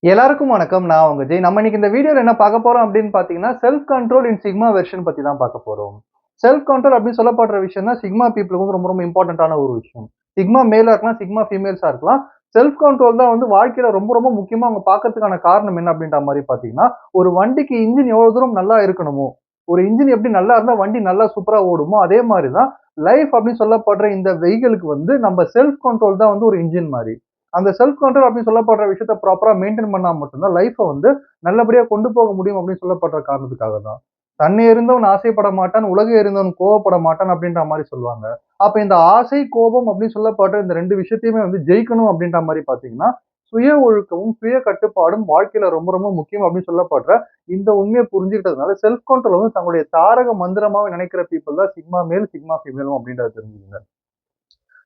எல்லாருக்கும் வணக்கம். நான் உங்க ஜெய். நம்ம இன்னைக்கு இந்த வீடியோல என்ன பார்க்க போறோம் அப்படின்னு பார்த்தீங்கன்னா, செல்ஃப் கண்ட்ரோல் இன் சிக்மா வெர்ஷன் பத்தி தான் பார்க்க போறோம். செல்ஃப் கண்ட்ரோல் அப்படின்னு சொல்லப்படுற விஷயம் தான் சிக்மா பீப்பிளுக்கு வந்து ரொம்ப ரொம்ப இம்பார்ட்டன்ட்டான ஒரு விஷயம். சிக்மா மேலா இருக்கலாம், சிக்மா ஃபீமேல்ஸா இருக்கலாம். செல்ஃப் கண்ட்ரோல் தான் வந்து வாழ்க்கையில ரொம்ப ரொம்ப முக்கியமா அவங்க பார்க்கறதுக்கான காரணம் என்ன அப்படின்ற மாரி பார்த்தீங்கன்னா, ஒரு வண்டிக்கு இன்ஜின் எவ்வளவு தூரம் நல்லா இருக்கணுமோ, ஒரு இன்ஜின் எப்படி நல்லா இருந்தா வண்டி நல்லா சூப்பரா ஓடுமோ, அதே மாரி தான் லைஃப் அப்படின்னு சொல்லப்படுற இந்த வெஹிக்கிளுக்கு வந்து நம்ம செல்ஃப் கண்ட்ரோல் தான் வந்து ஒரு இன்ஜின் மாரி. அந்த செல்ஃப் கண்ட்ரோல் அப்படின்னு சொல்லப்படுற விஷயத்த ப்ராப்பரா மெயின்டெயின் பண்ணா மட்டும்தான் லைஃப வந்து நல்லபடியா கொண்டு போக முடியும் அப்படின்னு சொல்லப்படுற காரணத்துக்காக தான். "தன்னை அறிந்தவன் ஆசைப்பட மாட்டான், உலகை அறிந்தவன் கோவப்பட மாட்டான்" அப்படின்ற மாரி சொல்லுவாங்க. அப்ப இந்த ஆசை, கோபம் அப்படின்னு சொல்லப்படுற இந்த 2 விஷயத்தையுமே வந்து ஜெயிக்கணும் அப்படின்ற மாரி பார்த்தீங்கன்னா, சுய ஒழுக்கமும், சுய கட்டுப்பாடும் வாழ்க்கையில ரொம்ப ரொம்ப முக்கியம் அப்படின்னு சொல்லப்படுற இந்த உண்மைய புரிஞ்சுக்கிட்டதுனால, செல்ஃப் கண்ட்ரோல் வந்து தங்களுடைய தாரக மந்திரமாவே நினைக்கிற பீப்பிள் தான் சிக்மா மேல், சிக்மா ஃபீமேலும் அப்படின்றத தெரிஞ்சுக்கங்க.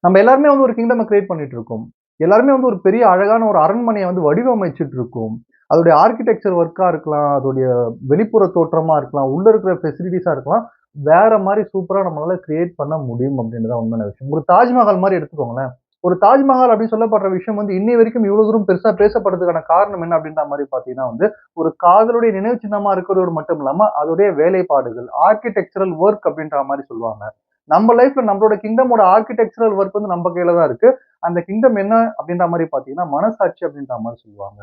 நம்ம எல்லாருமே வந்து ஒரு கிங்டம் கிரியேட் பண்ணிட்டு இருக்கோம். எல்லாருமே வந்து ஒரு பெரிய அழகான ஒரு அரண்மனைய வந்து வடிவமைச்சுட்டு இருக்கோம். அதோடைய ஆர்க்கிடெக்சர் ஒர்க்கா இருக்கலாம், அதோடைய வெளிப்புற தோற்றமா இருக்கலாம், உள்ள இருக்கிற ஃபெசிலிட்டீஸா இருக்கலாம். வேற மாரி சூப்பரா நம்மளால கிரியேட் பண்ண முடியும் அப்படின்றது தான் உண்மையான விஷயம். ஒரு தாஜ்மஹால் மாரி எடுத்துக்கோங்களேன். ஒரு தாஜ்மஹால் அப்படின்னு சொல்லப்படுற விஷயம் வந்து இன்னை வரைக்கும் இவ்வளவு தூரம் பெருசா பேசப்படுறதுக்கான காரணம் என்ன அப்படின்ற மாரி பார்த்தீங்கன்னா வந்து, ஒரு காதலுடைய நினைவு சின்னமா இருக்கிறதோடு மட்டும் இல்லாம, அதோடைய வேலைப்பாடுகள், ஆர்க்கிடெக்சரல் ஒர்க் அப்படின்ற மாரி சொல்லுவாங்க. நம்ம லைஃப்ல நம்மளோட கிங்டமோட ஆர்க்கிடெக்சரல் ஒர்க் வந்து நம்ம கையில தான் இருக்கு. அந்த கிங்டம் என்ன அப்படின்ற மாரி பார்த்தீங்கன்னா, மனசாட்சி அப்படின்ற மாரி சொல்லுவாங்க.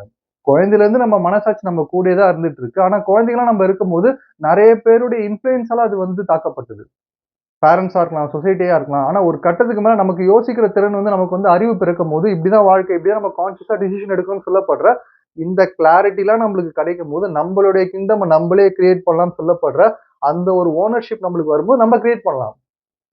குழந்தையிலேருந்து நம்ம மனசாட்சி நம்ம கூடயே தான் இருந்துட்டு இருக்கு. ஆனா குழந்தைகளா நம்ம இருக்கும்போது, நெறைய பேருடைய இன்ஃப்ளூயன்ஸால அது வந்து தாக்கப்பட்டது. பேரண்ட்ஸா இருக்கலாம், சொசைட்டியா இருக்கலாம். ஆனா ஒரு கட்டத்துக்கு மேல நமக்கு யோசிக்கிற திறன் வந்து நமக்கு வந்து அறிவு பிறக்கும்போது, இப்படிதான் வாழ்க்கை, இப்படிதான் நம்ம கான்ஷியஸா டிசிஷன் எடுக்கணும்னு சொல்லப்படுற இந்த கிளாரிட்டிலாம் நம்மளுக்கு கிடைக்கும்போது, நம்மளுடைய கிங்டம் நம்பளே கிரியேட் பண்ணலாம்னு சொல்லப்படுற அந்த ஒரு ஓனர்ஷிப் நம்மளுக்கு வரும்போது, நம்ம கிரியேட் பண்ணலாம்.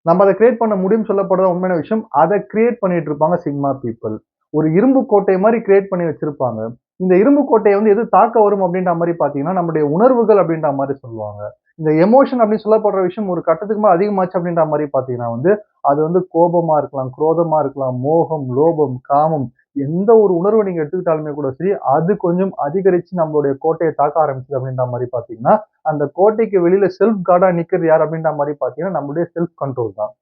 நம்ம அத கிரியேட் பண்ண முடியும்னு சொல்லப்படுறது உண்மையான விஷயம். அத கிரியேட் பண்ணிட்டு இருப்பாங்க சிக்மா பீப்பிள். ஒரு இரும்பு கோட்டை மாரி கிரியேட் பண்ணி வச்சிருப்பாங்க. இந்த இரும்பு கோட்டைய வந்து எது தாக்க வரும் அப்படின்ற மாரி பார்த்தீங்கன்னா, நம்முடைய உணர்வுகள் அப்படின்ற மாரி சொல்லுவாங்க. இந்த எமோஷன் அப்படின்னு சொல்லப்படுற விஷயம் ஒரு கட்டத்துக்கு மேல அதிகமாச்சு அப்படின்ற மாரி பார்த்தீங்கன்னா வந்து, அது வந்து கோபமா இருக்கலாம், குரோதமா இருக்கலாம், மோகம், லோபம், காமம் எந்த ஒரு உணர்வ நீங்க எடுத்துக்கிட்டாலுமே கூட சரி, அது கொஞ்சம் அதிகரிச்சு நம்மளுடைய கோட்டைய தாக்க ஆரம்பிச்சது அப்படின்ற மாரி பார்த்தீங்கன்னா, அந்த கோட்டைக்கு வெளியில செல்ஃப் கார்டா நிக்கிறது யார் அப்படின்ற மாரி பார்த்தீங்கன்னா, நம்முடைய செல்ஃப் கண்ட்ரோல் தான்.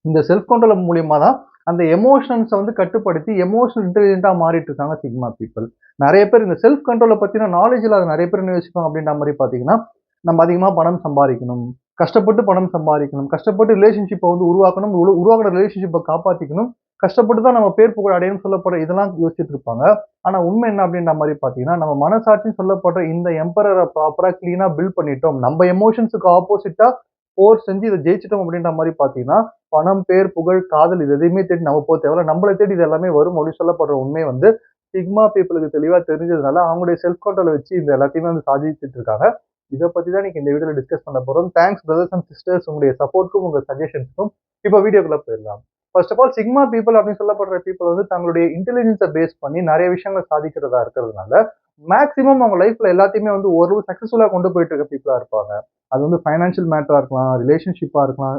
இந்த செல்ஃப் கண்ட்ரோல் மூலியமா தான் அந்த எமோஷன்ஸ வந்து கட்டுப்படுத்தி எமோஷனல் இன்டெலிஜென்ட்டா மாறிட்டு இருக்காங்க சிக்மா பீப்பிள். நெறைய பேர் இந்த செல்ஃப் கண்ட்ரோல பத்தின நாலேட்ஜ் இல்லாத நெறைய பேர் என்ன யோசிப்பாங்க அப்படின்ற மாரி பார்த்தீங்கன்னா, நம்ம அதிகமா பணம் சம்பாரிக்கணும். கஷ்டப்பட்டு பணம் சம்பாரிக்கணும். கஷ்டப்பட்டு ரிலேஷன்ஷிப்ப வந்து உருவாக்கணும். உருவாக்குன ரிலேஷன்ஷிப்ப காப்பாத்திக்கணும். கஷ்டப்பட்டு தான் நம்ம பேர் புகழ் அடையணும்னு சொல்லப்படுற இதெல்லாம் யோசிச்சுட்டு இருப்பாங்க. ஆனா உண்மை என்ன அப்படின்ற மாரி பார்த்தீங்கன்னா, நம்ம மனசாட்சின்னு சொல்லப்படுற இந்த எம்பரர ப்ராப்பரா கிளீனா பில்ட் பண்ணிட்டோம். நம்ம எமோஷன்ஸ்க்கு ஆப்போசிட்டா போர் செஞ்சு இத ஜெயிச்சுட்டோம் அப்படின்ற மாரி பார்த்தீங்கன்னா, பணம், பேர், புகழ், காதல் இது எதையுமே தேடி நம்ம போ தேவையில்ல. நம்மள தேடி இது எல்லாமே வரும் அப்படின்னு சொல்லப்படுற உண்மை வந்து சிக்மா பீப்பிளுக்கு தெளிவா தெரிஞ்சதுனால, அவங்களுடைய செல்ஃப் கண்ட்ரோல வச்சு இந்த எல்லாத்தையுமே வந்து சாதிச்சுட்டு இருக்காங்க. இத பத்தி தான் இன்னைக்கு இந்த வீடியோல டிஸ்கஸ் பண்ண போறோம். தேங்க்ஸ் பிரதர்ஸ் அண்ட் சிஸ்டர்ஸ் உங்களுடைய சப்போர்ட்க்கும், உங்க சஜஷன்ஸ்க்கும். இப்போ வீடியோக்குள்ள போயிரலாம். First of all sigma people அப்படின்னு சொல்லப்படுற பீப்பிள் வந்து தங்களுடைய இன்டெலிஜென்ஸ பேஸ் பண்ணி நெறைய விஷயங்கள சாதிக்கிறதா இருக்கிறதுனால, மேக்ஸிமம் அவங்க லைஃப்ல எல்லாத்தையுமே வந்து ஓரளவு சக்சஸ்ஃபுல்லா கொண்டு போயிட்டு இருக்க பீப்பிளா இருப்பாங்க. அது வந்து ஃபைனான்ஷியல் மேட்டரா இருக்கலாம், ரிலேஷன்ஷிப்பா இருக்கலாம்,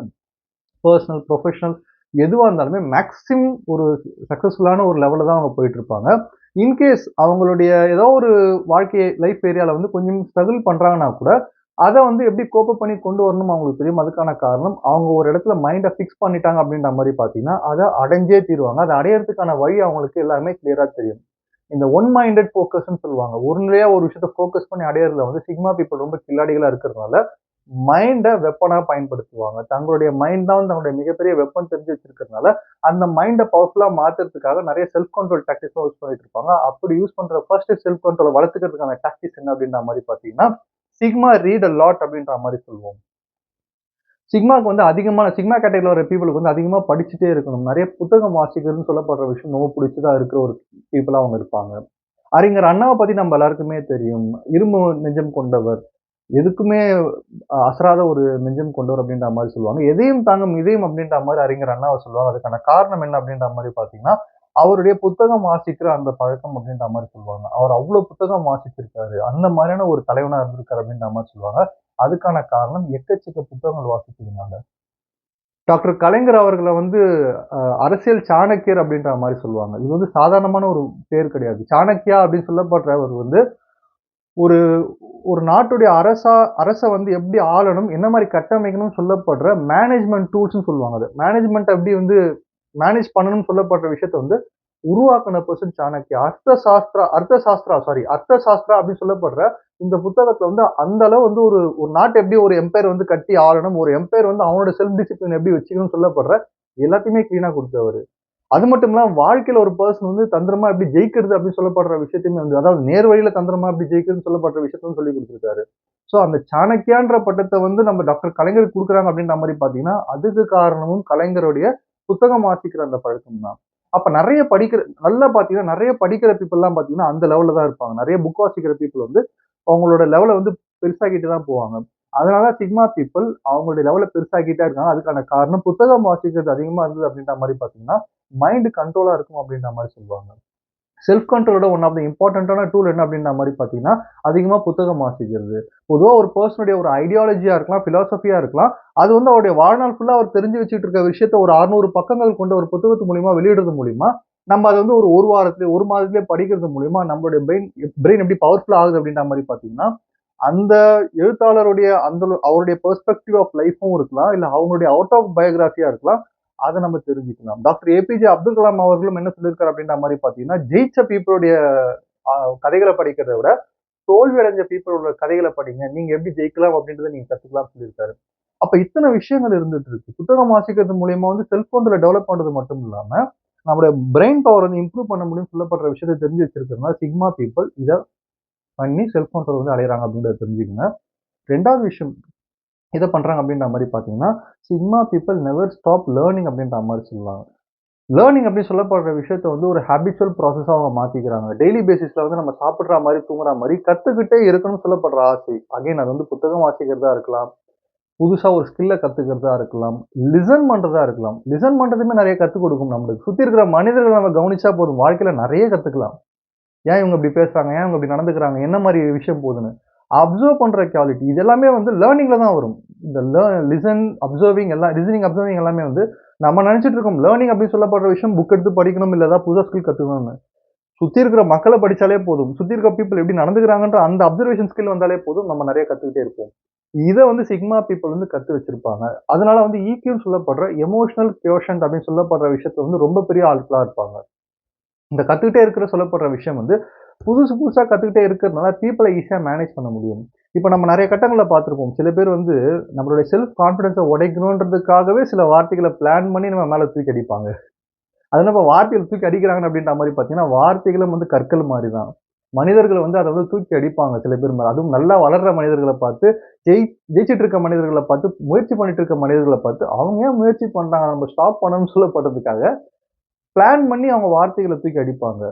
பெர்சனல், ப்ரொஃபஷனல் எதுவா இருந்தாலுமே மேக்ஸிமம் ஒரு சக்சஸ்ஃபுல்லான ஒரு லெவல்ல தான் அவங்க போயிட்டு இருப்பாங்க. இன்கேஸ் அவங்களுடைய ஏதோ ஒரு வாழ்க்கை லைஃப் ஏரியால வந்து கொஞ்சம் ஸ்ட்ரகிள் பண்றாங்கன்னா கூட, அத வந்து எப்படி கோப் அப் பண்ணி கொண்டு வரணும்னு அவங்களுக்கு தெரியும். அதுக்கான காரணம் அவங்க ஒரு இடத்துல மைண்ட ஃபிக்ஸ் பண்ணிட்டாங்க அப்படின்ற மாரி பார்த்தீங்கன்னா, அத அடைஞ்சே தீருவாங்க. அத அடையறதுக்கான வழி அவங்களுக்கு எல்லாமே கிளியரா தெரியும். இந்த ஒன் மைண்டட் ஃபோக்கஸ்ன்னு சொல்லுவாங்க. ஒரு நிலையா ஒரு விஷயத்த ஃபோக்கஸ் பண்ணி அடையறதுல வந்து சிக்மா பீப்பிள் ரொம்ப கில்லாடிகளா இருக்கிறதுனால, மைண்ட வெப்பனா பயன்படுத்துவாங்க. தங்களுடைய மைண்ட் தான் தங்களுடைய மிகப்பெரிய வெப்பன் தெரிஞ்சு வச்சிருக்கிறதுனால, அந்த மைண்ட பவர்ஃபுல்லா மாத்துறதுக்காக நெறைய செல்ஃப் கண்ட்ரோல் டாக்டிக்ஸ்லாம் யூஸ் பண்ணிட்டு இருப்பாங்க. அப்படி யூஸ் பண்ற ஃபர்ஸ்ட் செல்ஃப் கண்ட்ரோல வளர்த்துக்கிறதுக்கான டாக்டிக்ஸ் என்ன அப்படின்ற மாரி பார்த்தீங்கன்னா, சிக்மா ரீட் அ லாட் அப்படின்ற மாரி சொல்லுவோம். சிக்மாக்கு வந்து அதிகமான சிக்மா கேட்டகரில வர பீப்பிளுக்கு வந்து அதிகமா படிச்சுட்டே இருக்கணும். நெறைய புத்தகம் வாசிக்கிறதுன்னு சொல்லப்படுற விஷயம் ரொம்ப புடிச்சதா இருக்கிற ஒரு பீப்பிளா அவங்க இருப்பாங்க. அறிஞர் அண்ணாவ பத்தி நம்ம எல்லாருக்குமே தெரியும். இரும்பு நெஞ்சம் கொண்டவர். எதுக்குமே அசராத ஒரு நெஞ்சம் கொண்டவர் அப்படின்ற மாரி சொல்லுவாங்க. எதையும் தாங்கும் இதயம் அப்படின்ற மாரி அறிஞர் அண்ணாவ சொல்லுவாங்க. அதுக்கான காரணம் என்ன அப்படின்ற மாரி பார்த்தீங்கன்னா, அவருடைய புத்தகம் வாசிக்கிற அந்த பழக்கம் அப்படின்ற மாரி சொல்லுவாங்க. அவர் அவ்ளோ புத்தகம் வாசிச்சிருக்காரு. அந்த மாரியான ஒரு தலைவனா இருந்திருக்காரு அப்படின்ற மாரி சொல்லுவாங்க. அதுக்கான காரணம் எக்கச்சக்க புத்தகங்கள் வாசிச்சதுனால. டாக்டர் கலைஞர் அவர்கள வந்து அரசியல் சாணக்கியர் அப்படின்ற மாரி சொல்லுவாங்க. இது வந்து சாதாரணமான ஒரு பேர் கிடையாது. சாணக்யா அப்படின்னு சொல்லப்படுறவர் வந்து ஒரு ஒரு நாட்டுடைய அரச வந்து எப்படி ஆளணும், என்ன மாரி கட்டமைக்கணும்னு சொல்லப்படுற மேனேஜ்மென்ட் டூல்ஸ்ன்னு சொல்லுவாங்க அத. மேனேஜ்மென்ட் எப்படி வந்து மேனேஜ் பண்ணணும்னு சொல்லப்படுற விஷயத்த வந்து உருவாக்குன பர்சன் சாணக்கியா. அர்த்த சாஸ்திரா அப்படின்னு சொல்லப்படுற இந்த புத்தகத்துல வந்து அந்த அளவு வந்து ஒரு ஒரு நாட்டை எப்படி ஒரு எம்பையர் வந்து கட்டி ஆளணும், ஒரு எம்பையர் வந்து அவனோட செல்ஃப் டிசிப்ளின் எப்படி வச்சுக்கணும்னு சொல்லப்படுற எல்லாத்தையுமே கிளீனா குடுத்தவரு. அது மட்டும் இல்லாம வாழ்க்கையில ஒரு பெர்சன் வந்து தந்திரமா எப்படி ஜெயிக்கிறது அப்படின்னு சொல்லப்படுற விஷயத்தையுமே வந்து அதாவது நேர் வழியில தந்திரமா எப்படி ஜெயிக்கிறதுன்னு சொல்லப்படுற விஷயத்தையும் சொல்லிக் குடுத்திருக்காரு. சோ அந்த சாணக்கியான்ற பட்டத்த வந்து நம்ம டாக்டர் கலைஞருக்கு குடுக்குறாங்க அப்படின்ற மாரி பார்த்தீங்கன்னா, அதுக்கு காரணமும் கலைஞருடைய புத்தகம் வாசிக்கிற அந்த பழக்கம் தான். அப்ப நெறைய படிக்கிற நல்லா பார்த்தீங்கன்னா, நெறைய படிக்கிற பீப்பிள்லாம் பார்த்தீங்கன்னா, அந்த லெவல்ல தான் இருப்பாங்க. நெறைய புக் வாசிக்கிற பீப்பிள் வந்து அவங்களோட லெவல வந்து பெருசாக்கிட்டு தான் போவாங்க. அதனால தான் சிக்மா பீப்பிள் அவங்களுடைய லெவல பெருசாக்கிட்டே இருக்காங்க. அதுக்கான காரணம் புத்தகம் வாசிக்கிறது அதிகமா இருந்தது அப்படின்ற மாரி பார்த்தீங்கன்னா, மைண்ட் கண்ட்ரோலா இருக்கும் அப்படின்ற மாரி சொல்லுவாங்க. செல்ஃப் கண்ட்ரோலோட ஒன் ஆஃப் த இம்பார்ட்டன்டான டூல் என்ன அப்படின்ற மாரி பார்த்தீங்கன்னா, அதிகமா புத்தகம் வாசிக்கிறது. பொதுவா ஒரு பெர்சனுடைய ஒரு ஐடியாலஜியா இருக்கலாம், பிலாசபியா இருக்கலாம். அது வந்து அவருடைய வாழ்நாள் ஃபுல்லா அவர் தெரிஞ்சு வச்சுட்டு இருக்க விஷயத்த ஒரு 600 பக்கங்கள் கொண்ட ஒரு புத்தகத்து மூலியமா வெளியிடுறது மூலியமா, நம்ம அத வந்து ஒரு 1 வாரத்திலே, 1 மாதத்திலே படிக்கிறது மூலியமா நம்மளுடைய பிரெயின் எப்படி பவர்ஃபுல் ஆகுது அப்படின்ற மாரி பார்த்தீங்கன்னா, அந்த எழுத்தாளருடைய அவருடைய பெர்ஸ்பெக்டிவ் ஆஃப் லைஃப்பும் இருக்கலாம். இல்ல அவங்களுடைய அவுட் ஆஃப் பயோகிராஃபியா இருக்கலாம். அத நம்ம தெரிஞ்சுக்கலாம். டாக்டர் ஏபிஜே அப்துல் கலாம் அவர்களும் என்ன சொல்லியிருக்காரு அப்படின்ற மாரி பார்த்தீங்கன்னா, ஜெயிச்ச பீப்பிளுடைய அ கதைகள படிக்கிறத விட, தோல்வி அடைஞ்ச பீப்பிளோட கதைகள படிங்க. நீங்க எப்படி ஜெயிக்கலாம் அப்படின்றத நீங்க கத்துக்கலாம்னு சொல்லியிருக்காரு. அப்ப இத்தன விஷயங்கள் இருந்துட்டு இருக்கு. புத்தகம் வாசிக்கிறது மூலியமா வந்து செல்ஃப் கண்ட்ரோல டெவலப் பண்றது மட்டும் இல்லாம, நம்முடைய பிரெயின் பவர் வந்து இம்ப்ரூவ் பண்ண முடியும்னு சொல்லப்படுற விஷயத்த தெரிஞ்சு வச்சிருக்கிறதுனால, சிக்மா பீப்பிள் இத பண்ணி செல்ஃப் கண்ட்ரோல் வந்து அடையறாங்க அப்படின்றத தெரிஞ்சுக்கங்க. 2வது விஷயம் எத பண்றாங்க அப்படின்ற மாரி பார்த்தீங்கன்னா, sigma people never stop learning அப்படின்ற மாரி சொல்லலாம். லேர்னிங் அப்படின்னு சொல்லப்படுற விஷயத்த வந்து ஒரு ஹேபிச்சுவல் ப்ராசஸா அவங்க மாத்திக்கிறாங்க. டெய்லி பேசிஸ்ல வந்து நம்ம சாப்பிடுற மாரி, தூங்குற மாரி கத்துக்கிட்டே இருக்கணும்னு சொல்லப்படுற ஆசை. அகைன் அது வந்து புத்தகம் வாசிக்கிறதா இருக்கலாம். புதுசா ஒரு ஸ்கில்ல கத்துக்கிறதா இருக்கலாம். லிசன் பண்றதா இருக்கலாம். லிசன் பண்றதுமே நெறைய கத்துக் கொடுக்கும் நம்மளுக்கு. சுத்தி இருக்கிற மனிதர்கள நம்ம கவனிச்சா போதும். வாழ்க்கையில நெறைய கத்துக்கலாம். ஏன் இவங்க இப்படி பேசுறாங்க? ஏன் இவங்க இப்படி நடந்துக்கிறாங்க? என்ன மாரி விஷயம் போதுன்னு. அப்சர்வ் பண்ற குவாலிட்டி. இது எல்லாமே வந்து லேர்னிங்ல தான் வரும். இந்த லிசன், அப்சர்விங் எல்லாம் லிசனிங், அப்சர்விங் எல்லாமே வந்து நம்ம நெனச்சுட்டு இருக்கோம். லேர்னிங் அப்படின்னு சொல்லப்படுற விஷயம் புக் எடுத்து படிக்கணும், இல்ல ஏதாவது புதுசா ஸ்கில் கத்துக்கணும்னு. சுத்தி இருக்கிற மக்கள படிச்சாலே போதும். சுத்தி இருக்க பீப்பிள் எப்படி நடந்துக்கிறாங்கன்ற அந்த அப்சர்வேஷன் ஸ்கில் வந்தாலே போதும். நம்ம நெறைய கத்துக்கிட்டே இருப்போம். இத வந்து சிக்மா பீப்பிள் வந்து கத்து வச்சிருப்பாங்க. அதனால வந்து ஈக்யூன்னு சொல்லப்படுற எமோஷனல் குயோஷன்ட் அப்படின்னு சொல்லப்படுற விஷயத்துல வந்து ரொம்ப பெரிய ஆட்களா இருப்பாங்க. இந்த கத்துக்கிட்டே இருக்கிற சொல்லப்படுற விஷயம் வந்து புதுசு புதுசா கத்துக்கிட்டே இருக்கிறதுனால பீப்பிள ஈஸியா மேனேஜ் பண்ண முடியும். இப்ப நம்ம நெறைய கட்டங்கள்ல பார்த்திருப்போம். சில பேர் வந்து நம்மளுடைய செல்ஃப் கான்ஃபிடன்ஸ உடைக்கணுன்றதுக்காகவே சில வார்த்தைகள பிளான் பண்ணி நம்ம மேல தூக்கி அடிப்பாங்க. அது நம்ம வார்த்தைகள தூக்கி அடிக்கிறாங்கன்னு அப்படின்ற மாரி பார்த்தீங்கன்னா, வார்த்தைகளும் வந்து கற்கள் மாரி தான். மனிதர்கள வந்து அத வந்து தூக்கி அடிப்பாங்க சில பேர் மேல. அதுவும் நல்லா வளர்ற மனிதர்கள பார்த்து, ஜெயிச்சிட்டு இருக்க மனிதர்கள பார்த்து, முயற்சி பண்ணிட்டு இருக்க மனிதர்கள பார்த்து, அவங்க ஏன் முயற்சி பண்றாங்க? நம்ம ஸ்டாப் பண்ணணும்னு சொல்லப்பட்டதுக்காக, பிளான் பண்ணி அவங்க வார்த்தைகள தூக்கி அடிப்பாங்க.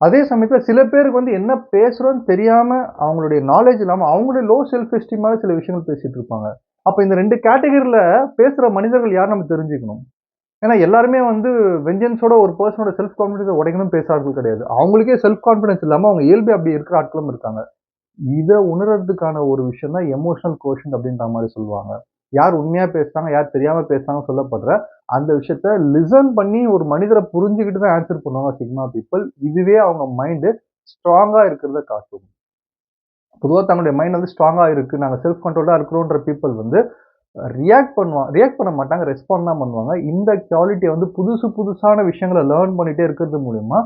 அதே சமயத்துல சில பேருக்கு வந்து என்ன பேசுறோம்ன்னு தெரியாம, அவங்களுடைய நாலேட்ஜ் இல்லாம, அவங்களுடைய லோ செல்ஃப் எஸ்டீமால சில விஷயங்கள் பேசிட்டு இருப்பாங்க. அப்ப இந்த 2 கேட்டகரில பேசுற மனிதர்கள் யாருன்னு நம்ம தெரிஞ்சுக்கணும். ஏன்னா எல்லாருமே வந்து வெஞ்சன்ஸோட ஒரு பெர்சனோட செல்ஃப் கான்ஃபிடன்ஸ உடைக்கணும்னு பேசுற ஆட்கள் கிடையாது. அவங்களுக்கே செல்ஃப் கான்ஃபிடன்ஸ் இல்லாம அவங்க இயல்பே அப்படி இருக்கிற ஆட்களும் இருக்காங்க. இத உணர்றதுக்கான ஒரு விஷயம் தான் எமோஷனல் கோஷன்ட் அப்படின்ற மாரி சொல்லுவாங்க. யார் உண்மையா பேசுறாங்க, யார் தெரியாம பேசுறாங்கன்னு சொல்லப்படுற அந்த விஷயத்த லிசன் பண்ணி ஒரு மனிதர புரிஞ்சுகிட்டு தான் ஆன்சர் பண்ணுவாங்க சிக்மா பீப்பிள். இதுவே அவங்க மைண்ட் ஸ்ட்ராங்கா இருக்கிறத காட்டும். பொதுவா தன்னுடைய மைண்ட் வந்து ஸ்ட்ராங்கா இருக்கு. நாங்க செல்ஃப் கண்ட்ரோல்டா இருக்கிறோம்ன்ற பீப்பிள் வந்து ரியாக்ட் பண்ண மாட்டாங்க. ரெஸ்பாண்ட் தான் பண்ணுவாங்க. இந்த குவாலிட்டிய வந்து புதுசு புதுசான விஷயங்கள லேர்ன் பண்ணிட்டே இருக்கிறது மூலியமா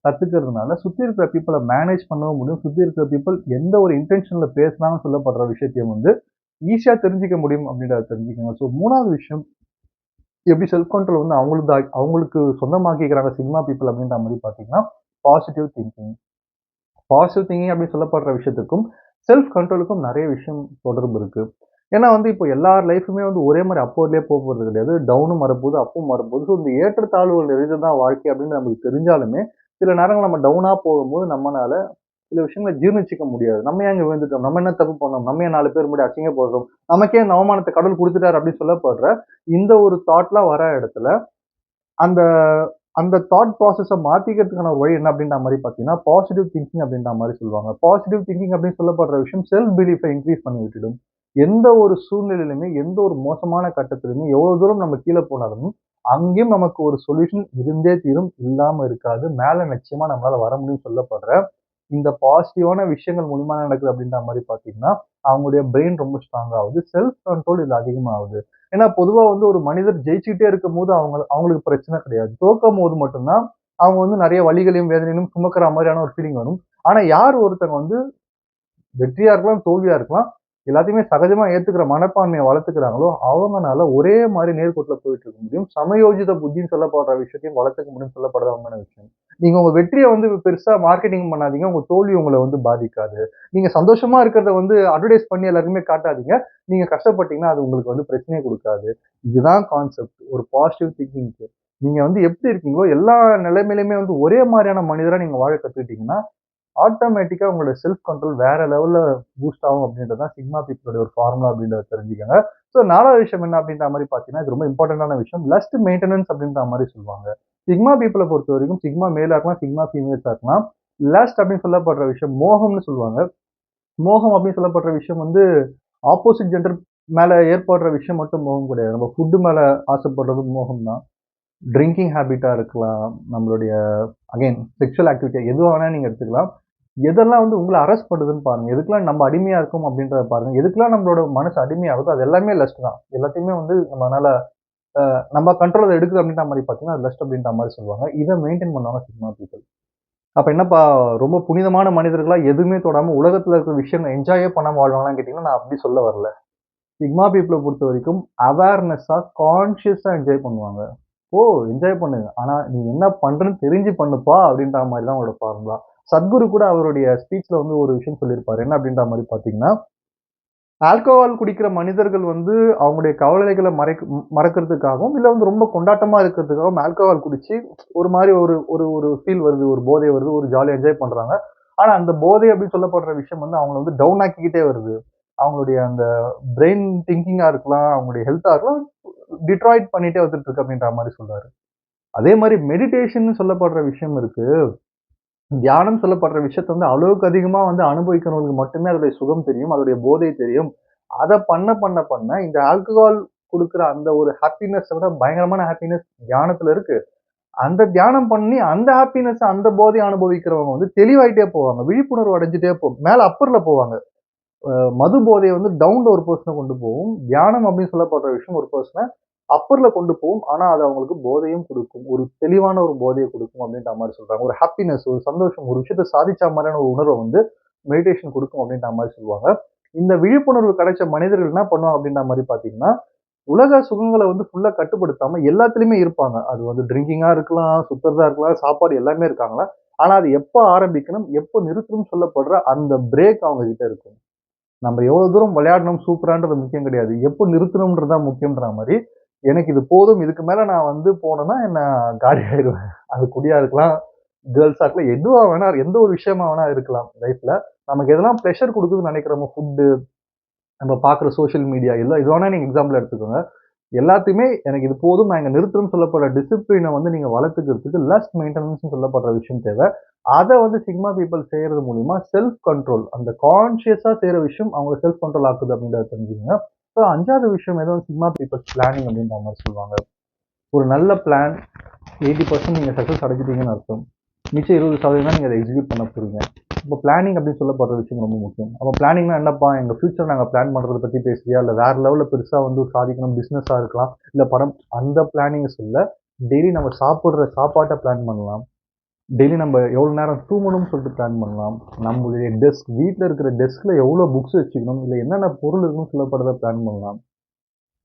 கத்துக்கிறதுனால, சுத்தி இருக்கிற பீப்பிள மேனேஜ் பண்ணவும் முடியும். சுத்தி இருக்கிற பீப்பிள் எந்த ஒரு இன்டென்ஷன்ல பேசுனாங்கன்னு சொல்லப்படுற விஷயத்தையும் வந்து ஈஸியா தெரிஞ்சுக்க முடியும் அப்படின்றத தெரிஞ்சுக்கங்க. ஸோ 3வது விஷயம் எப்படி செல்ஃப் கண்ட்ரோல் வந்து அவங்களுக்கு சொந்தமாக்கிக்கிறாங்க சிக்மா பீப்பிள் அப்படின்ற மாரி பார்த்தீங்கன்னா, பாசிட்டிவ் திங்கிங். பாசிட்டிவ் திங்கிங் அப்படின்னு சொல்லப்படுற விஷயத்துக்கும், செல்ஃப் கண்ட்ரோலுக்கும் நெறைய விஷயம் தொடர்பு இருக்கு. ஏன்னா வந்து இப்போ எல்லார் லைஃப்புமே வந்து ஒரே மாரி அப்வர்ட்லயே போறது கிடையாது. டவுனும் வரப்போது, அப்பும் வரப்போது. ஸோ இந்த ஏற்றத்தாழ்வுகள் நிறைந்தது தான் வாழ்க்கை அப்படின்னு நமக்கு தெரிஞ்சாலுமே, சில நேரங்கள்ல நம்ம டவுனா போகும்போது நம்மனால சில விஷயங்கள ஜீர்ணிச்சுக்க முடியாது. நம்ம ஏன் இங்க விழுந்துட்டோம்? நம்ம என்ன தப்பு பண்ணோம்? நம்ம ஏன் 4 பேர் முன்னாடி அசிங்கப்படுறோம்? நமக்கே இந்த அவமானத்த கடவுள் குடுத்துட்டாரு அப்படின்னு சொல்லப்படுற இந்த ஒரு தாட்லாம் வர இடத்துல, அந்த அந்த தாட் ப்ராசஸ மாத்திக்கிறதுக்கான ஒரு வழி என்ன அப்படின்ற மாரி பார்த்தீங்கன்னா, பாசிட்டிவ் திங்கிங் அப்படின்ற மாரி சொல்லுவாங்க. பாசிட்டிவ் திங்கிங் அப்படின்னு சொல்லப்படுற விஷயம் செல்ஃப் பிலீஃப இன்கிரீஸ் பண்ணி விட்டுடும். எந்த ஒரு சூழ்நிலையிலுமே, எந்த ஒரு மோசமான கட்டத்திலுமே, எவ்வளவு தூரம் நம்ம கீழ போனாலும், அங்கேயும் நமக்கு ஒரு சொல்யூஷன் இருந்தே தீரும். இல்லாம இருக்காது. மேல நிச்சயமா நம்மளால வர முடியும்னு சொல்லப்படுற இந்த பாசிட்டிவான விஷயங்கள் மூலியமா நடக்குது அப்படின்ற மாரி பார்த்தீங்கன்னா, அவங்களுடைய பிரெயின் ரொம்ப ஸ்ட்ராங் ஆகுது. செல்ஃப் கண்ட்ரோல் இதுல அதிகமாகுது. ஏன்னா பொதுவா வந்து ஒரு மனிதர் ஜெயிச்சுக்கிட்டே இருக்கும்போது அவங்களுக்கு பிரச்சனை கிடையாது. தோக்கும்போது மட்டும் தான் அவங்க வந்து நிறைய வலிகளையும் வேதனையும் சுமக்கிற மாதிரியான ஒரு ஃபீலிங் வரும். ஆனா யார் ஒருத்தங்க வந்து வெற்றியா இருக்கலாம், தோல்வியா இருக்கலாம், எல்லாத்தையுமே சகஜமா ஏத்துக்கிற மனப்பான்மையை வளர்த்துக்கிறாங்களோ, அவங்கனால ஒரே மாரி நேர்கோட்டுல போயிட்டு இருக்க முடியும். சமயோஜித புத்தின்னு சொல்லப்படுற விஷயத்தையும் வளர்த்துக்க முடியும்னு சொல்லப்படுற உண்மையான விஷயம். நீங்க உங்க வெற்றிய வந்து பெருசா மார்க்கெட்டிங் பண்ணாதீங்க. உங்க தோல்வி உங்கள வந்து பாதிக்காது. நீங்க சந்தோஷமா இருக்கிறத வந்து அட்வர்டைஸ் பண்ணி எல்லாருக்குமே காட்டாதீங்க. நீங்க கஷ்டப்பட்டீங்கன்னா, அது உங்களுக்கு வந்து பிரச்சனையே குடுக்காது. இதுதான் கான்செப்ட். ஒரு பாசிட்டிவ் திங்கிங்க்கு. நீங்க வந்து எப்படி இருக்கீங்களோ, எல்லா நிலைமையிலுமே வந்து ஒரே மாரியான மனிதரா நீங்க வாழ கத்துக்கிட்டீங்கன்னா, ஆட்டோமேட்டிக்கா உங்களோட செல்ஃப் கண்ட்ரோல் வேற லெவல்ல பூஸ்ட் ஆகும் அப்படின்றது தான் சிக்மா பீப்புளோட ஒரு ஃபார்முலா அப்படின்றத தெரிஞ்சுக்கங்க. ஸோ 4வது விஷயம் என்ன அப்படின்ற மாரி பார்த்தீங்கன்னா, இது ரொம்ப இம்பார்ட்டன்டான விஷயம். லஸ்ட் மெயின்டனன்ஸ் அப்படின்ற மாரி சொல்லுவாங்க. சிக்மா பீப்புள பொறுத்தவரைக்கும் சிக்மா மேலா இருக்கலாம், சிக்மா ஃபீமேல்ஸா இருக்கலாம். லஸ்ட் அப்படின்னு சொல்லப்படுற விஷயம் மோகம்னு சொல்லுவாங்க. மோகம் அப்படின்னு சொல்லப்படுற விஷயம் வந்து ஆப்போசிட் ஜெண்டர் மேல ஏற்படுற விஷயம் மட்டும் மோகம் கிடையாது. நம்ம ஃபுட் மேல ஆசைப்படுறதும் மோகம் தான். ட்ரிங்கிங் ஹேபிட்டா இருக்கலாம். நம்மளுடைய அகைன் செக்சுவல் ஆக்டிவிட்டி எதுவா வேணா நீங்க எடுத்துக்கலாம். எதெல்லாம் வந்து உங்கள அரெஸ்ட் பண்ணுதுன்னு பாருங்க. எதுக்கெல்லாம் நம்ம அடிமையா இருக்கோம் அப்படின்றத பாருங்க. எதுக்கெல்லாம் நம்மளோட மனசு அடிமையாகுதோ அது எல்லாமே லஸ்ட் தான். எல்லாத்தையுமே வந்து நம்மனால நம்ம கண்ட்ரோல் எடுக்குது அப்படின்ற மாரி பார்த்தீங்கன்னா, அது லஸ்ட் அப்படின்ற மாரி சொல்லுவாங்க. இத மெயின்டெயின் பண்ணுவாங்க சிக்மா பீப்பிள். அப்ப என்னப்பா ரொம்ப புனிதமான மனிதர்களா எதுவுமே தொடாம உலகத்துல இருக்கிற விஷயங்கள என்ஜாயே பண்ணாம வாழ்வாங்களான்னு கேட்டீங்கன்னா, நான் அப்படி சொல்ல வரல. சிக்மா பீப்பிள பொறுத்தவரைக்கும் அவேர்னஸா, கான்ஷியஸா என்ஜாய் பண்ணுவாங்க. ஓ! என்ஜாய் பண்ணுங்க. ஆனா நீ என்ன பண்றன்னு தெரிஞ்சு பண்ணுப்பா அப்படின்ற மாரி தான் அவரோட ஃபார்முலா. சத்குரு கூட அவருடைய ஸ்பீச்ல வந்து ஒரு விஷயம் சொல்லியிருப்பாரு. என்ன அப்படின்ற மாரி பார்த்தீங்கன்னா, ஆல்கோஹால் குடிக்கிற மனிதர்கள் வந்து அவங்களுடைய கவலைகள மறக்கிறதுக்காகவும், இல்ல வந்து ரொம்ப கொண்டாட்டமா இருக்கிறதுக்காகவும் ஆல்கோஹால் குடிச்சு ஒரு மாரி ஒரு ஒரு ஒரு ஃபீல் வருது, ஒரு போதை வருது, ஒரு ஜாலியா என்ஜாய் பண்றாங்க. ஆனா அந்த போதை அப்படின்னு சொல்லப்படுற விஷயம் வந்து அவங்கள வந்து டவுன் ஆக்கிக்கிட்டே வருது. அவங்களுடைய அந்த பிரெயின் திங்கிங்கா இருக்கலாம், அவங்களுடைய ஹெல்த்தா இருக்கலாம், டிட்ராய்ட் பண்ணிட்டே வந்துட்டு இருக்கு அப்படின்ற மாரி சொல்றாரு. அதே மாரி மெடிடேஷன்னு சொல்லப்படுற விஷயம் இருக்கு. தியானம் சொல்லப்படுற விஷயத்த வந்து அளவுக்கு அதிகமா வந்து அனுபவிக்கிறவங்களுக்கு மட்டுமே அதோடைய சுகம் தெரியும். அதோடைய போதை தெரியும். அத பண்ண இந்த ஆல்கஹால் குடுக்குற அந்த ஒரு ஹாப்பினஸ விட பயங்கரமான ஹாப்பினஸ் தியானத்துல இருக்கு. அந்த தியானம் பண்ணி அந்த ஹாப்பினஸ அந்த போதைய அனுபவிக்கிறவங்க வந்து தெளிவாயிட்டே போவாங்க. விழிப்புணர்வு அடைஞ்சுட்டே மேல அப்பர்ல போவாங்க. மது போதை வந்து டவுன்ல ஒரு பெர்சன கொண்டு போகும். தியானம் அப்படின்னு சொல்லப்படுற விஷயம் ஒரு பெர்சன அப்பர்ல கொண்டு போகும். ஆனா, அது அவங்களுக்கு போதையும் குடுக்கும். ஒரு தெளிவான ஒரு போதைய குடுக்கும் அப்படின்ற மாரி சொல்றாங்க. ஒரு ஹாப்பினஸ், ஒரு சந்தோஷம், ஒரு விஷயத்த சாதிச்ச மாரியான ஒரு உணர்வ வந்து மெடிடேஷன் குடுக்கும் அப்படின்ற மாரி சொல்லுவாங்க. இந்த விழிப்புணர்வு கிடைச்ச மனிதர்கள் என்ன பண்ணுவாங்க அப்படின்ற மாரி பார்த்தீங்கன்னா, உலக சுகங்கள வந்து ஃபுல்லா கட்டுப்படுத்தாம எல்லாத்துலயுமே இருப்பாங்க. அது வந்து ட்ரிங்கிங்கா இருக்கலாம், சுத்துறதா இருக்கலாம், சாப்பாடு எல்லாமே இருக்காங்களா. ஆனா, அது எப்ப ஆரம்பிக்கணும், எப்ப நிறுத்தணும்னு சொல்லப்படுற அந்த பிரேக் அவங்க கிட்ட இருக்கும். நம்ம எவ்வளவு தூரம் விளையாடணும் சூப்பரான்றது முக்கியம் கிடையாது. எப்போ நிறுத்தணும்ன்றது தான் முக்கியம்ன்ற மாரி, எனக்கு இது போதும். இதுக்கு மேல நான் வந்து போனேன்னா, காலி ஆயிருவேன். அது குடியா இருக்கலாம், கேர்ல்ஸா இருக்கலாம், எதுவா வேணா எந்த ஒரு விஷயமா வேணா இருக்கலாம் லைஃப்ல. நமக்கு எதெல்லாம் ப்ளஷர் குடுக்குதுன்னு நெனைக்கிறோமோ, ஃபுட்டு, நம்ம பார்க்குற சோசியல் மீடியா எல்லாம் எது வேணா நீங்க எக்ஸாம்பிள் எடுத்துக்கோங்க. எல்லாத்தையுமே எனக்கு இது போதும். நான் இங்க நிறுத்துறேன்னு சொல்லப்படுற டிசிப்ளின வந்து நீங்க வளர்த்துக்கிறதுக்கு லெஸ் மெயின்டனன்ஸ்ன்னு சொல்லப்படுற விஷயம் தேவை. அத வந்து சிக்மா பீப்பிள் செய்றது மூலியமா செல்ஃப் கண்ட்ரோல் அந்த கான்ஷியஸா செய்ற விஷயம் அவங்க செல்ஃப் கண்ட்ரோல் ஆக்குது அப்படின்றத தெரிஞ்சுக்கங்க. ஸோ 5வது விஷயம் ஏதோ சிக்மா பீப்பிள்ஸ் பிளானிங் அப்படின்ற மாரி சொல்லுவாங்க. ஒரு நல்ல பிளான் 80% நீங்க சக்சஸ் அடைஞ்சிட்டீங்கன்னு அர்த்தம். மிச்சம் 20% தான் நீங்க அத எக்ஸிக்யூட் பண்ண போறீங்க. இப்போ பிளானிங் அப்படின்னு சொல்லப்படுற விஷயம் ரொம்ப முக்கியம். அப்ப பிளானிங்னா என்னப்பா? எங்க ஃபியூச்சர் நாங்க பிளான் பண்றத பத்தி பேசுறியா? இல்ல வேற லெவல்ல பெருசா வந்து சாதிக்கணும், பிசினஸா இருக்கலாம். இல்ல படம் அந்த பிளானிங்க சொல்ல. டெய்லி நம்ம சாப்பிடுற சாப்பாட்ட பிளான் பண்ணலாம். டெய்லி நம்ம எவ்வளோ நேரம் தூங்கணும்னு சொல்லிட்டு பிளான் பண்ணலாம். நம்மளுடைய டெஸ்க் வீட்ல இருக்கிற டெஸ்க்ல எவ்வளோ புக்ஸ் வச்சுக்கணும், இல்ல என்னென்ன பொருள் இருக்குன்னு சொல்லப்படுறத பிளான் பண்ணலாம்.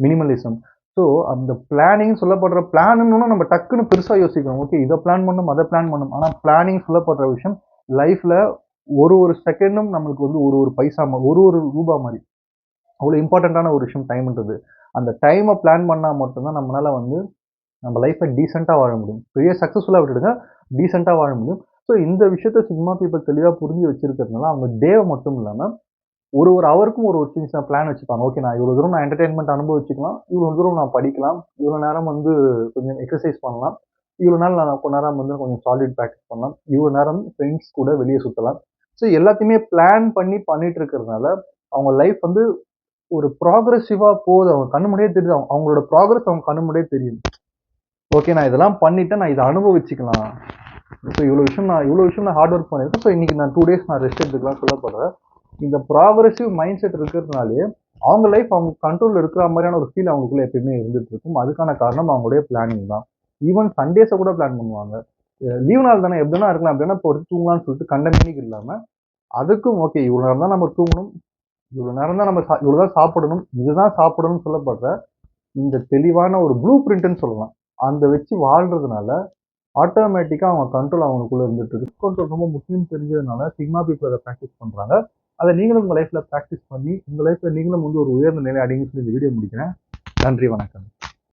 மினிமலிசம். ஸோ அந்த பிளானிங் சொல்லப்படுற பிளானுன்னு நம்ம டக்குன்னு பெருசா யோசிக்கிறோம். ஓகே இத பிளான் பண்ணணும், அத பிளான் பண்ணணும். ஆனா பிளானிங் சொல்லப்படுற விஷயம் லைஃப்ல ஒரு ஒரு செகண்டும் நம்மளுக்கு வந்து ஒரு ஒரு பைசா ஒரு ஒரு ரூபா மாரி. அவ்வளோ இம்பார்ட்டன்ட்டான ஒரு விஷயம் டைம்ன்றது. அந்த டைம பிளான் பண்ணா மட்டும் தான் நம்மளால வந்து நம்ம லைஃப்ப டீசென்ட்டா வாழ முடியும். பெரிய சக்சஸ்ஃபுல்லா விட்டுடுங்க. டீசென்ட்டா வாழ முடியும். ஸோ இந்த விஷயத்த சிக்மா பீப்பிள் தெளிவா புரிஞ்சு வச்சிருக்கிறதுனால, அவங்க டேவ மட்டும் இல்லாம, ஒரு ஒரு ஹவருக்கும் ஒரு ஒரு சின்ன சின்ன பிளான் வச்சுப்பாங்க. ஓகே நான் இவ்வளோ தூரம் நான் என்டர்டெயின்மென்ட் அனுபவிச்சுக்கலாம். இவ்வளோ தூரம் நான் படிக்கலாம். இவ்வளோ நேரம் வந்து கொஞ்சம் எக்சர்சைஸ் பண்ணலாம். இவ்வளோ நாள் நான் கொஞ்ச நேரம் வந்து கொஞ்சம் சாலிட் பிராக்டிஸ் பண்ணலாம். இவ்வளோ நேரம் ஃப்ரெண்ட்ஸ் கூட வெளிய சுத்தலாம். ஸோ எல்லாத்தையுமே பிளான் பண்ணி பண்ணிட்டு இருக்கிறதுனால, அவங்க லைஃப் வந்து ஒரு ப்ராக்ரசிவா போகுது. அவங்க கண்ணு முன்னாடியே தெரியுது. அவங்களோட ப்ராக்ரஸ் அவங்க கண்ணு முன்னாடியே தெரியுது. ஓகே நான் இதெல்லாம் பண்ணிட்டேன். நான் இத அனுபவிச்சுக்கலாம். ஸோ இவ்வளோ விஷயம் நான் ஹார்ட் ஒர்க் பண்ணியிருக்கேன். ஸோ இன்னைக்கு நான் 2 டேஸ் நான் ரெஸ்ட் எடுத்துக்கலாம்னு சொல்லப்படுறேன். இந்த ப்ராக்ரசிவ் மைண்ட் செட் இருக்கிறதுனாலயே, அவங்க லைஃப் அவங்க கண்ட்ரோல்ல இருக்கிற மாரியான ஒரு ஃபீல் அவங்களுக்குள்ள எப்பயுமே இருந்துட்டு இருக்கும். அதுக்கான காரணம் அவங்களுடைய பிளானிங் தான். ஈவன் சண்டேஸ கூட பிளான் பண்ணுவாங்க. லீவ் நாள் தானே எப்படின்னா இருக்கலாம், அப்படின்னா இப்போ ஒரு தூங்கலாம்னு சொல்லிட்டு கண்ட மேனிக்கு இல்லாம அதுக்கும் ஓகே இவ்வளவு நேரம் தான் நம்ம தூங்கணும், இவ்வளவு நேரம் தான் நம்ம இவ்வளவுதான் சாப்பிடணும், இதுதான் சாப்பிடணும்னு சொல்லப்படுற இந்த தெளிவான ஒரு ப்ளூ பிரிண்ட்னு சொல்லலாம். அந்த வச்சு வாழ்றதுனால ஆட்டோமேட்டிக்கா அவங்க கண்ட்ரோல் அவங்களுக்குள்ள இருந்துட்டு இருக்கு. கண்ட்ரோல் ரொம்ப முக்கியம் தெரிஞ்சதுனால சிக்மா பீப்புள் அதை ப்ராக்டிஸ் பண்றாங்க. அதை நீங்களும் உங்க லைஃப்ல ப்ராக்டிஸ் பண்ணி உங்க லைஃப்ல நீங்களும் வந்து ஒரு உயர்ந்த நிலை அடையுங்கன்னு சொல்லி இந்த வீடியோ முடிக்கிறேன். நன்றி, வணக்கம்.